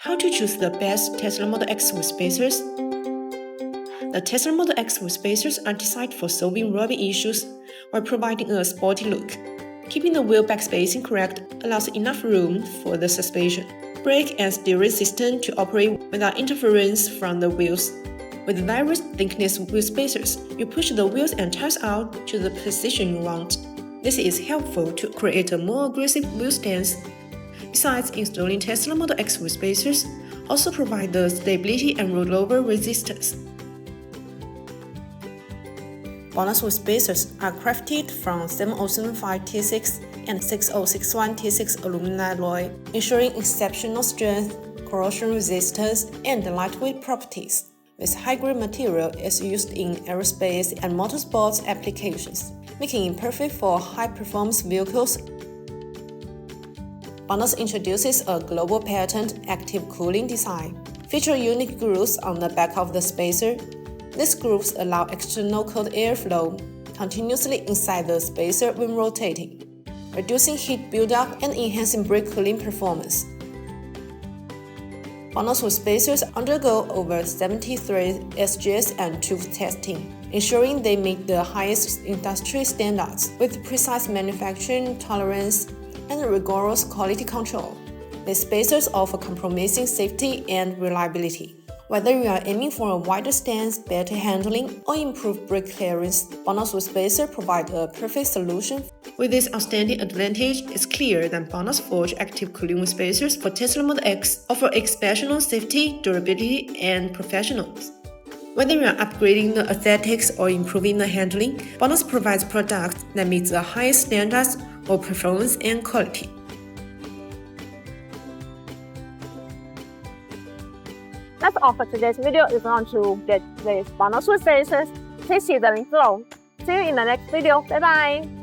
How to choose the best Tesla Model X with spacers? The Tesla Model X with spacers are designed for solving rubbing issues while providing a sporty look. Keeping the wheel back spacing correct allows enough room for the suspension, brake and steering system to operate without interference from the wheels. With various thickness wheel spacers, you push the wheels and tires out to the position you want. This is helpful to create a more aggressive wheel stance. Besides, installing Tesla Model X with spacers also provide the stability and rollover resistance. BONOSS with spacers are crafted from 7075 T6 and 6061 T6 aluminum alloy, ensuring exceptional strength, corrosion resistance, and lightweight properties. This high-grade material is used in aerospace and motorsports applications, making it perfect for high-performance vehicles. BONOSS introduces a global patent active cooling design, featuring unique grooves on the back of the spacer. These grooves allow external cold airflow continuously inside the spacer when rotating, reducing heat buildup and enhancing brake cooling performance. BONOSS with spacers undergo over 73 SGS and tooth testing, ensuring they meet the highest industry standards with precise manufacturing tolerance and rigorous quality control. These spacers offer compromising safety and reliability. Whether you are aiming for a wider stance, better handling, or improved brake clearance, BONOSS with spacer provide a perfect solution. With this outstanding advantage, it's clear that BONOSS Forge active cooling with spacers for Tesla Model X offer exceptional safety, durability, and professionals. Whether you are upgrading the aesthetics or improving the handling, BONOSS provides products that meet the highest standards of performance and quality. That's all for today's video. If you want to get this BONOSS with spacers, please see the link below. See you in the next video. Bye bye.